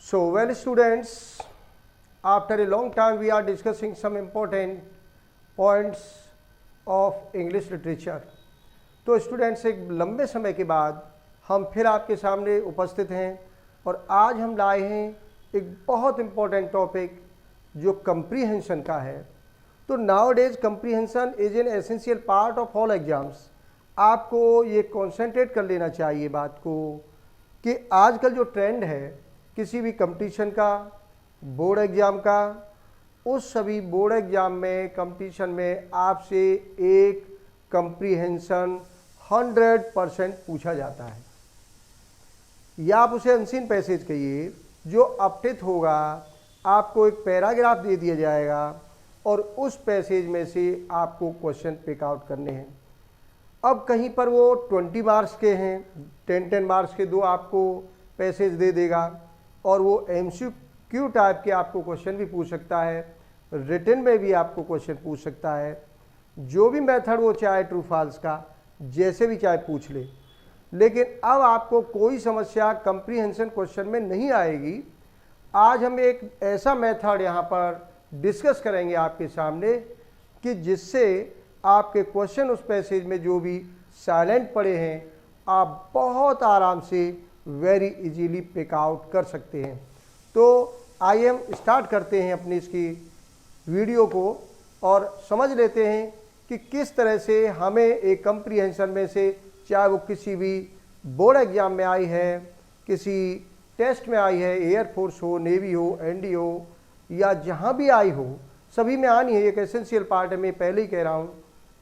So well students, after a long time we are discussing some important points of English literature. तो students एक लंबे समय के बाद हम फिर आपके सामने उपस्थित हैं और आज हम लाए हैं एक बहुत इम्पोर्टेंट टॉपिक जो कंप्रीहेंशन का है। तो now days comprehension is an essential part of all exams. आपको ये कॉन्सेंट्रेट कर लेना चाहिए बात को कि आजकल जो ट्रेंड है किसी भी कंपटीशन का, बोर्ड एग्ज़ाम का, उस सभी बोर्ड एग्ज़ाम में कंपटीशन में आपसे एक कंप्रीहेंशन 100% पूछा जाता है, या आप उसे अनसीन पैसेज कहिए, जो अपठित होगा। आपको एक पैराग्राफ दे दिया जाएगा और उस पैसेज में से आपको क्वेश्चन पिक आउट करने हैं। अब कहीं पर वो 20 मार्क्स के हैं, 10 मार्क्स के दो आपको पैसेज दे देगा और वो MCQ टाइप के आपको क्वेश्चन भी पूछ सकता है, रिटन में भी आपको क्वेश्चन पूछ सकता है। जो भी मेथड वो चाहे ट्रू फॉल्स का जैसे भी चाहे पूछ ले, लेकिन अब आपको कोई समस्या कंप्रीहेंशन क्वेश्चन में नहीं आएगी। आज हम एक ऐसा मेथड यहाँ पर डिस्कस करेंगे आपके सामने कि जिससे आपके क्वेश्चन उस पैसेज में जो भी साइलेंट पड़े हैं आप बहुत आराम से वेरी इजीली पिक आउट कर सकते हैं। तो आइए हम स्टार्ट करते हैं अपनी इसकी वीडियो को और समझ लेते हैं कि किस तरह से हमें एक कंप्रीहेंशन में से, चाहे वो किसी भी बोर्ड एग्जाम में आई है, किसी टेस्ट में आई है, एयरफोर्स हो, नेवी हो, एनडी हो, या जहाँ भी आई हो, सभी में आनी है। एक एसेंशियल पार्ट है, मैं पहले ही कह रहा हूँ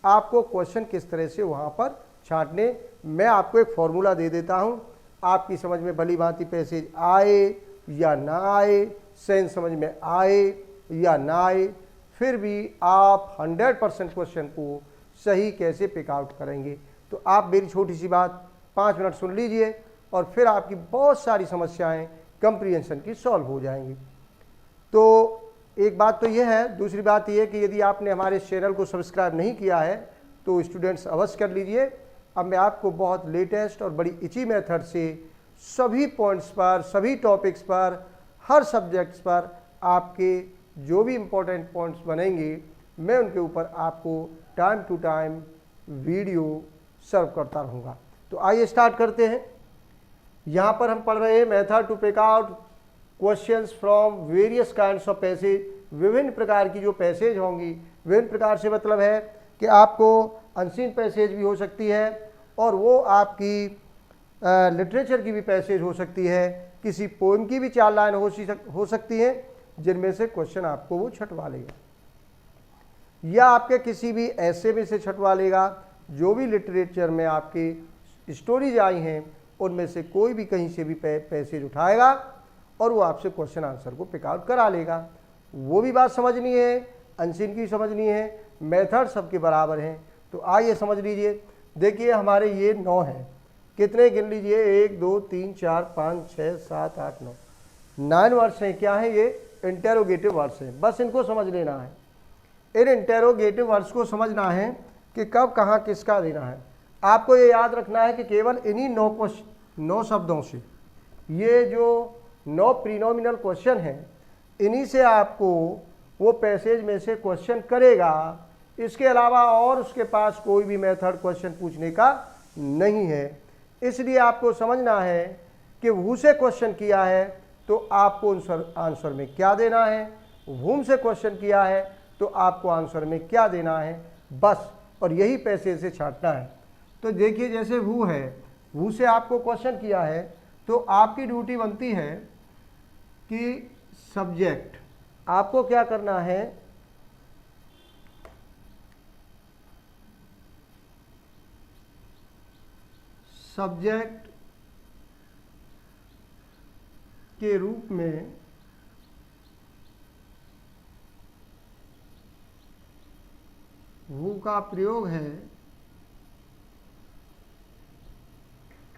आपको क्वेश्चन किस तरह से वहाँ पर छांटने। मैं आपको एक फॉर्मूला दे देता हूँ, आपकी समझ में भली भांति पैसेज आए या ना आए, सेंस समझ में आए या ना आए, फिर भी आप 100% क्वेश्चन को सही कैसे पिक आउट करेंगे। तो आप मेरी छोटी सी बात 5 मिनट सुन लीजिए और फिर आपकी बहुत सारी समस्याएं कंप्रीहेंशन की सॉल्व हो जाएंगी। तो एक बात तो यह है, दूसरी बात यह है कि यदि आपने हमारे चैनल को सब्सक्राइब नहीं किया है तो स्टूडेंट्स अवश्य कर लीजिए। अब मैं आपको बहुत लेटेस्ट और बड़ी इची मेथड से सभी पॉइंट्स पर, सभी टॉपिक्स पर, हर सब्जेक्ट्स पर आपके जो भी इम्पोर्टेंट पॉइंट्स बनेंगे मैं उनके ऊपर आपको टाइम टू टाइम वीडियो सर्व करता रहूँगा। तो आइए स्टार्ट करते हैं। यहाँ पर हम पढ़ रहे हैं method to pick out questions from various kinds of passage. विभिन्न प्रकार की जो पैसेज होंगी, विभिन्न प्रकार से मतलब है कि आपको अनसीन पैसेज भी हो सकती है और वो आपकी लिटरेचर की भी पैसेज हो सकती है, किसी पोएम की भी 4 लाइन हो सकती है जिनमें से क्वेश्चन आपको वो छटवा लेगा, या आपके किसी भी ऐसे में से छटवा लेगा। जो भी लिटरेचर में आपकी स्टोरीज आई हैं उनमें से कोई भी कहीं से भी पैसेज उठाएगा और वो आपसे क्वेश्चन आंसर को पिक आउट करा लेगा। वो भी बात समझनी है, अनसीन की समझनी है, मेथड सबके बराबर हैं। तो आइए समझ लीजिए। देखिए हमारे ये 9 हैं, कितने गिन लीजिए, 1 2 3 4 5 6 7 8 9 वर्ड्स हैं। क्या है ये? इंटेरोगेटिव वर्ड्स हैं। बस इनको समझ लेना है। इन इंटेरोगेटिव वर्ड्स को समझना है कि कब कहाँ किसका देना है। आपको ये याद रखना है कि केवल इन्हीं 9 शब्दों से, ये जो 9 प्रीनोमिनल क्वेश्चन हैं, इन्हीं से आपको वो पैसेज में से क्वेश्चन करेगा। इसके अलावा और उसके पास कोई भी मेथड क्वेश्चन पूछने का नहीं है। इसलिए आपको समझना है कि हु से क्वेश्चन किया है तो आपको आंसर में क्या देना है, हुम से क्वेश्चन किया है तो आपको आंसर में क्या देना है, बस। और यही पैसेज से छांटना है। तो देखिए जैसे हु है, हु से आपको क्वेश्चन किया है तो आपकी ड्यूटी बनती है कि सब्जेक्ट आपको क्या करना है, सब्जेक्ट के रूप में हु का प्रयोग है,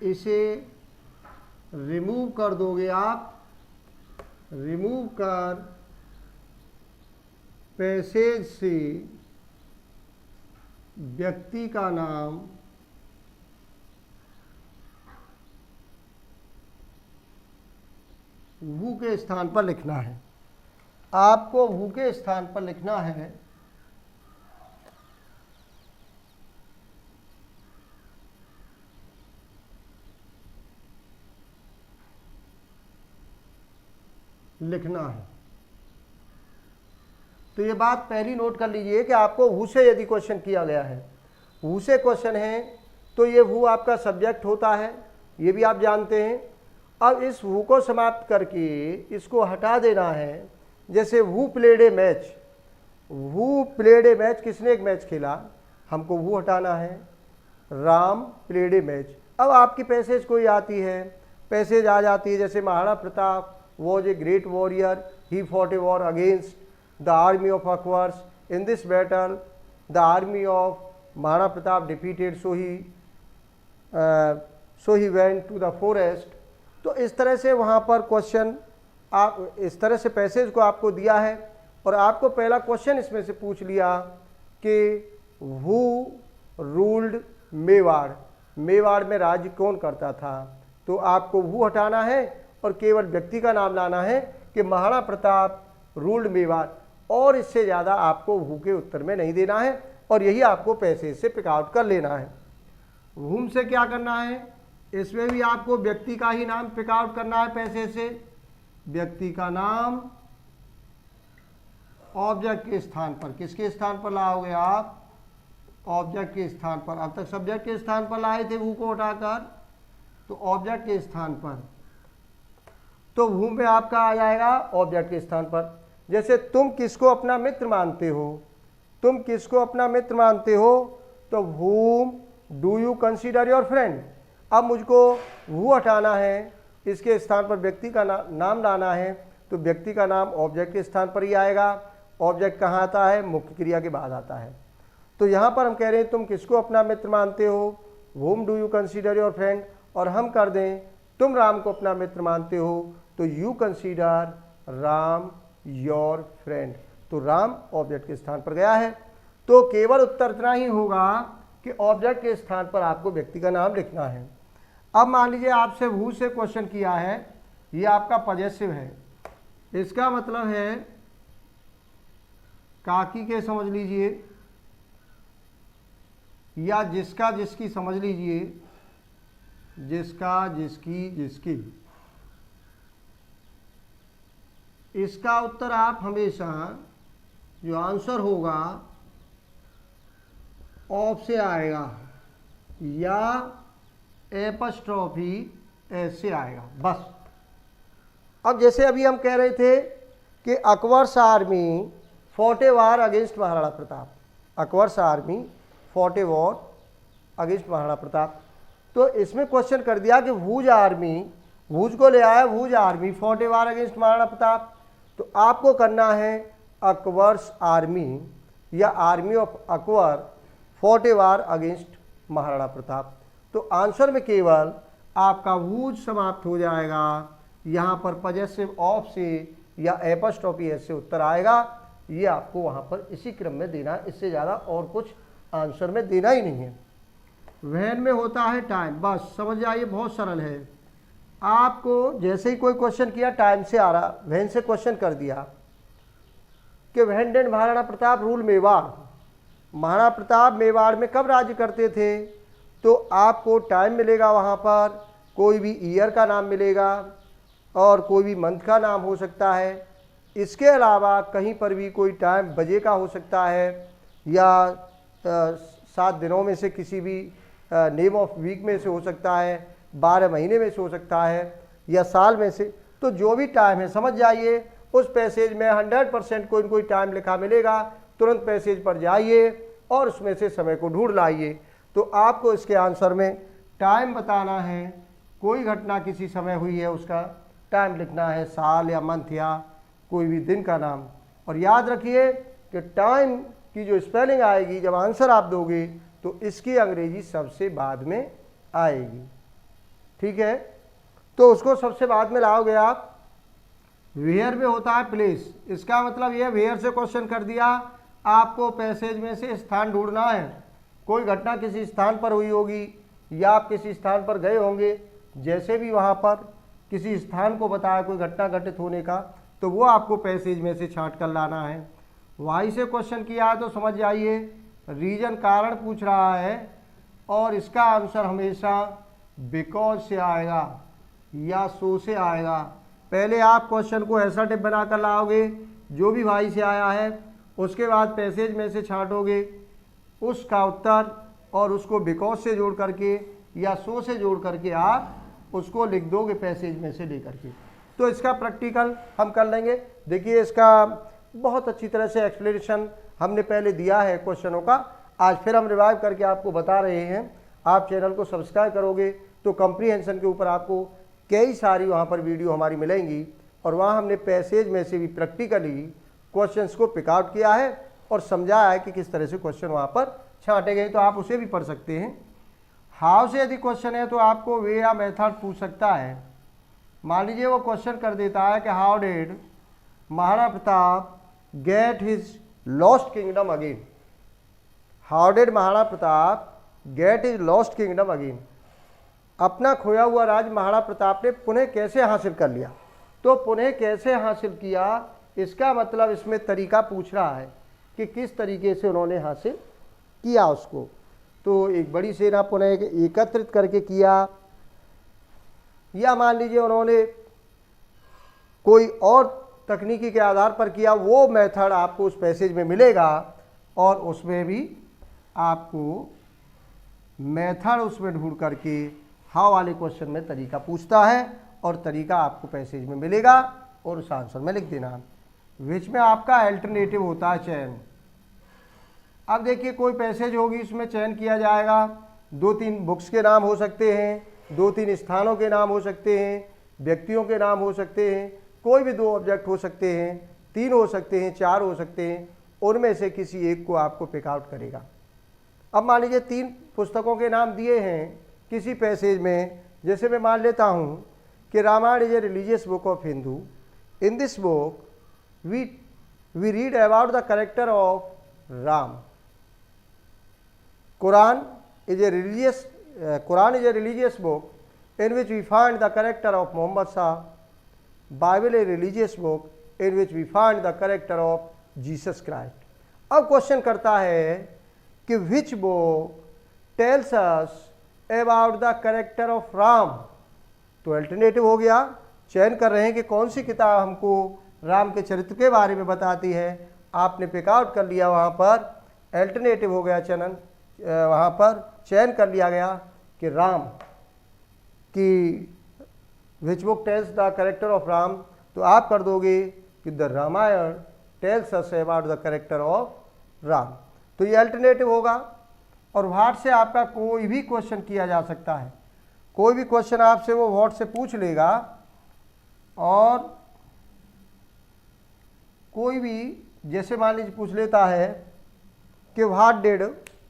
इसे रिमूव कर दोगे आप। रिमूव कर पैसेज से व्यक्ति का नाम हु के स्थान पर लिखना है। आपको हु के स्थान पर लिखना है तो ये बात पहली नोट कर लीजिए कि आपको हु से यदि क्वेश्चन किया गया है, हु से क्वेश्चन है, तो ये हु आपका सब्जेक्ट होता है, ये भी आप जानते हैं। अब इस हु को समाप्त करके इसको हटा देना है। जैसे who played a match, who played a match, किसने एक मैच खेला, हमको हु हटाना है। Ram played a match. अब आपकी पैसेज कोई आती है, पैसेज आ जाती है, जैसे Maharana Pratap was a great warrior, he fought a war against the army of Akbar. In this battle the army of Maharaja Pratap defeated, so he went to the forest. तो इस तरह से वहाँ पर क्वेश्चन, आप इस तरह से पैसेज को आपको दिया है और आपको पहला क्वेश्चन इसमें से पूछ लिया कि हु रूल्ड मेवाड़, मेवाड़ में राज्य कौन करता था। तो आपको हु हटाना है और केवल व्यक्ति का नाम लाना है कि महाराणा प्रताप रूल्ड मेवाड़, और इससे ज़्यादा आपको हु के उत्तर में नहीं देना है और यही आपको पैसेज से पिक आउट कर लेना है। हुम से क्या करना है, इसमें भी आपको व्यक्ति का ही नाम पिक आउट करना है पैसेज से। व्यक्ति का नाम ऑब्जेक्ट के स्थान पर, किसके स्थान पर लाओगे आप, ऑब्जेक्ट के स्थान पर। अब तक सब्जेक्ट के स्थान पर लाए थे हु को हटाकर, तो ऑब्जेक्ट के स्थान पर, तो हु में आपका आ जाएगा ऑब्जेक्ट के स्थान पर। जैसे तुम किसको अपना मित्र मानते हो, तुम किसको अपना मित्र मानते हो, तो whom do you consider your friend. अब मुझको हु हटाना है, इसके स्थान पर व्यक्ति का नाम लाना है, तो व्यक्ति का नाम ऑब्जेक्ट के स्थान पर ही आएगा। ऑब्जेक्ट कहाँ आता है, मुख्य क्रिया के बाद आता है। तो यहाँ पर हम कह रहे हैं तुम किसको अपना मित्र मानते हो, whom do you consider your friend, और हम कर दें तुम राम को अपना मित्र मानते हो, तो you consider Ram your friend. तो राम ऑब्जेक्ट के स्थान पर गया है। तो केवल उत्तर इतना ही होगा कि ऑब्जेक्ट के स्थान पर आपको व्यक्ति का नाम लिखना है। अब मान लीजिए आपसे हु से क्वेश्चन किया है, ये आपका पॉजेसिव है, इसका मतलब है काकी के समझ लीजिए या जिसका जिसकी समझ लीजिए, जिसका जिसकी जिसकी। इसका उत्तर आप हमेशा जो आंसर होगा ऑफ से आएगा या एपस्ट्रॉफी एस से आएगा, बस। अब जैसे अभी हम कह रहे थे कि Akbar's army fought a war against Maharana Pratap, Akbar's army fought a war against Maharana Pratap. तो इसमें क्वेश्चन कर दिया कि हुज आर्मी, हुज को ले आया, whose army fought a war against Maharana Pratap. तो आपको करना है अकबर्स आर्मी या army of Akbar fought a war against Maharana Pratap. तो आंसर में केवल आपका हुज समाप्त हो जाएगा, यहाँ पर पॉजेसिव ऑफ से या एपस्ट्रॉफी एस से उत्तर आएगा। ये आपको वहाँ पर इसी क्रम में देना है, इससे ज़्यादा और कुछ आंसर में देना ही नहीं है। वैन में होता है टाइम, बस समझ जाइए, बहुत सरल है। आपको जैसे ही कोई क्वेश्चन किया टाइम से आ रहा, वैन से क्वेश्चन कर दिया कि when did Maharana Pratap rule Mewar, Maharana Pratap Mewar में कब राज्य करते थे, तो आपको टाइम मिलेगा, वहाँ पर कोई भी ईयर का नाम मिलेगा और कोई भी मंथ का नाम हो सकता है। इसके अलावा कहीं पर भी कोई टाइम बजे का हो सकता है या 7 दिनों में से किसी भी नेम ऑफ वीक में से हो सकता है, 12 महीने में से हो सकता है या साल में से। तो जो भी टाइम है समझ जाइए, उस पैसेज में 100% कोई न कोई टाइम लिखा मिलेगा, तुरंत पैसेज पर जाइए और उसमें से समय को ढूंढ लाइए। तो आपको इसके आंसर में टाइम बताना है, कोई घटना किसी समय हुई है उसका टाइम लिखना है, साल या मंथ या कोई भी दिन का नाम। और याद रखिए कि टाइम की जो स्पेलिंग आएगी जब आंसर आप दोगे तो इसकी अंग्रेजी सबसे बाद में आएगी, ठीक है। तो उसको सबसे बाद में लाओगे आप। वेयर में होता है प्लेस, इसका मतलब ये वेयर से क्वेश्चन कर दिया, आपको पैसेज में से स्थान ढूंढना है। कोई घटना किसी स्थान पर हुई होगी या आप किसी स्थान पर गए होंगे, जैसे भी वहाँ पर किसी स्थान को बताया कोई घटना घटित होने का, तो वो आपको पैसेज में से छांट कर लाना है। वाई से क्वेश्चन किया है तो समझ जाइए रीजन कारण पूछ रहा है और इसका आंसर हमेशा बिकॉज से आएगा या सो से आएगा। पहले आप क्वेश्चन को ऐसा टिप बना कर लाओगे जो भी वाई से आया है, उसके बाद पैसेज में से छांटोगे उसका उत्तर और उसको बिकॉज से जोड़ करके या सो से जोड़ करके आप उसको लिख दोगे पैसेज में से लेकर के। तो इसका प्रैक्टिकल हम कर लेंगे। देखिए इसका बहुत अच्छी तरह से एक्सप्लेनेशन हमने पहले दिया है क्वेश्चनों का, आज फिर हम रिवाइव करके आपको बता रहे हैं। आप चैनल को सब्सक्राइब करोगे तो कम्प्रीहेंशन के ऊपर आपको कई सारी वहाँ पर वीडियो हमारी मिलेंगी और वहाँ हमने पैसेज में से भी प्रैक्टिकली क्वेश्चंस को पिक आउट किया है और समझाया है कि किस तरह से क्वेश्चन वहाँ पर छांटे गए, तो आप उसे भी पढ़ सकते हैं। हाउ से यदि क्वेश्चन है तो आपको वे या मेथड पूछ सकता है। मान लीजिए वो क्वेश्चन कर देता है कि how did Maharana Pratap get his lost kingdom again. How did Maharana Pratap get his lost kingdom again, अपना खोया हुआ राज महाराणा प्रताप ने पुनः कैसे हासिल कर लिया। तो पुनः कैसे हासिल किया, इसका मतलब इसमें तरीका पूछ रहा है कि किस तरीके से उन्होंने हासिल किया उसको। तो एक बड़ी सेना पुनः एकत्रित करके किया, या मान लीजिए उन्होंने कोई और तकनीकी के आधार पर किया, वो मेथड आपको उस पैसेज में मिलेगा और उसमें भी आपको मेथड उसमें ढूंढ करके हाउ वाले क्वेश्चन में तरीका पूछता है और तरीका आपको पैसेज में मिलेगा और उस आंसर में लिख देना। विच में आपका अल्टरनेटिव होता है चयन। अब देखिए कोई पैसेज होगी उसमें चयन किया जाएगा, 2-3 बुक्स के नाम हो सकते हैं, 2-3 स्थानों के नाम हो सकते हैं, व्यक्तियों के नाम हो सकते हैं, कोई भी 2 ऑब्जेक्ट हो सकते हैं, 3 हो सकते हैं, 4 हो सकते हैं, उनमें से किसी एक को आपको पिक आउट करेगा। अब मान लीजिए 3 पुस्तकों के नाम दिए हैं किसी पैसेज में, जैसे मैं मान लेता हूँ कि Ramayana is a religious book of Hindu. In this book we read about the character of Ram. Quran is a religious book in which we find the character of Muhammad Shah. Bible a religious book in which we find the character of Jesus Christ. अब question करता है कि which book tells us about the character of Ram। तो alternative हो गया, चयन कर रहे हैं कि कौन सी किताब हमको राम के चरित्र के बारे में बताती है। आपने पिक आउट कर लिया, वहाँ पर अल्टरनेटिव हो गया चयन, वहाँ पर चयन कर लिया गया कि राम की which book tells the character of Ram. तो आप कर दोगे कि the Ramayana tells us about the character of Ram. तो ये अल्टरनेटिव होगा। और व्हाट से आपका कोई भी क्वेश्चन किया जा सकता है, कोई भी क्वेश्चन आपसे वो व्हाट से पूछ लेगा और कोई भी, जैसे मान लीजिए पूछ लेता है कि what did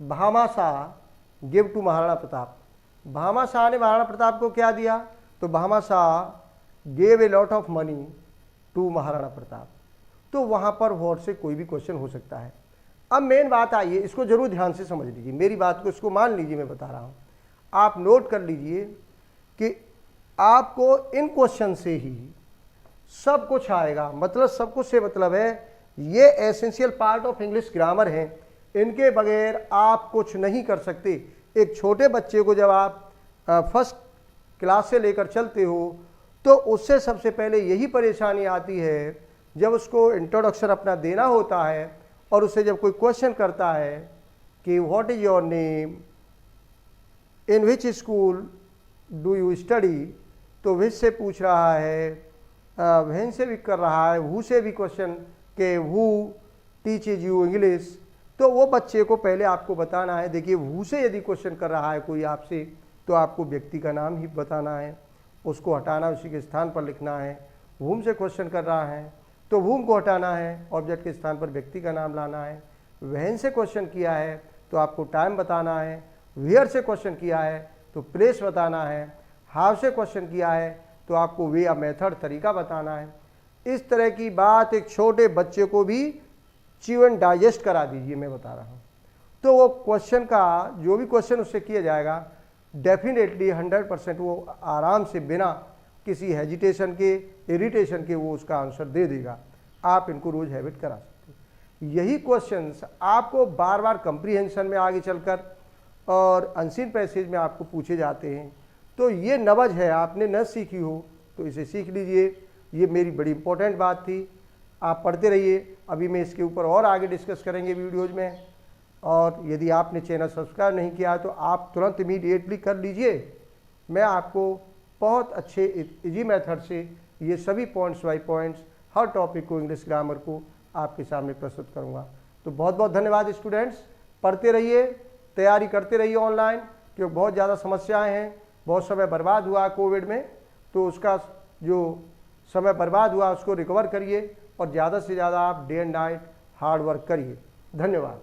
Bhamashah give to Maharana Pratap. Bhamashah ने महाराणा प्रताप को क्या दिया, तो Bhamashah gave a lot of money to Maharana Pratap. तो वहाँ पर व्हाट से कोई भी क्वेश्चन हो सकता है। अब मेन बात आई है, इसको जरूर ध्यान से समझ लीजिए, मेरी बात को इसको मान लीजिए, मैं बता रहा हूँ, आप नोट कर लीजिए कि आपको इन क्वेश्चन से ही सब कुछ आएगा। मतलब सब कुछ से मतलब है ये essential part of English grammar है, इनके बगैर आप कुछ नहीं कर सकते। एक छोटे बच्चे को जब आप फर्स्ट क्लास से लेकर चलते हो तो उससे सबसे पहले यही परेशानी आती है जब उसको इंट्रोडक्शन अपना देना होता है और उससे जब कोई क्वेश्चन करता है कि what is your name, in which school do you study, तो विच से पूछ रहा है, व्हेन से भी कर रहा है, हु से भी क्वेश्चन के हु टीचेज यू इंग्लिश। तो वो बच्चे को पहले आपको बताना है। देखिए हु से यदि क्वेश्चन कर रहा है कोई आपसे तो आपको व्यक्ति का नाम ही बताना है, उसको हटाना, उसी के स्थान पर लिखना है। वूम से क्वेश्चन कर रहा है तो वूम को हटाना है, ऑब्जेक्ट के स्थान पर व्यक्ति का नाम लाना है। व्हेन से क्वेश्चन किया है तो आपको टाइम बताना है। वेयर से क्वेश्चन किया है तो प्लेस बताना है। हाउ से क्वेश्चन किया है तो आपको वे या मेथड तरीका बताना है। इस तरह की बात एक छोटे बच्चे को भी च्यू डाइजेस्ट करा दीजिए, मैं बता रहा हूँ। तो वो क्वेश्चन का जो भी क्वेश्चन उससे किया जाएगा डेफिनेटली 100% वो आराम से बिना किसी हेजिटेशन के, इरिटेशन के वो उसका आंसर दे देगा। आप इनको रोज़ हैबिट करा सकते हैं। यही क्वेश्चंस आपको बार बार कंप्रीहेंशन में आगे चलकर और अनसीन पैसेज में आपको पूछे जाते हैं। तो ये नवज है, आपने न सीखी हो तो इसे सीख लीजिए। ये मेरी बड़ी इंपॉर्टेंट बात थी। आप पढ़ते रहिए, अभी मैं इसके ऊपर और आगे डिस्कस करेंगे वीडियोज़ में। और यदि आपने चैनल सब्सक्राइब नहीं किया है तो आप तुरंत इमीडिएटली कर लीजिए। मैं आपको बहुत अच्छे इजी मेथड से ये सभी points by points her topic को, इंग्लिश ग्रामर को आपके सामने प्रस्तुत करूँगा। तो बहुत बहुत धन्यवाद स्टूडेंट्स। पढ़ते रहिए, तैयारी करते रहिए ऑनलाइन, क्योंकि बहुत ज़्यादा समस्याएं हैं। बहुत समय बर्बाद हुआ कोविड में, तो उसका जो समय बर्बाद हुआ उसको रिकवर करिए और ज़्यादा से ज़्यादा आप day and night hard work करिए। धन्यवाद।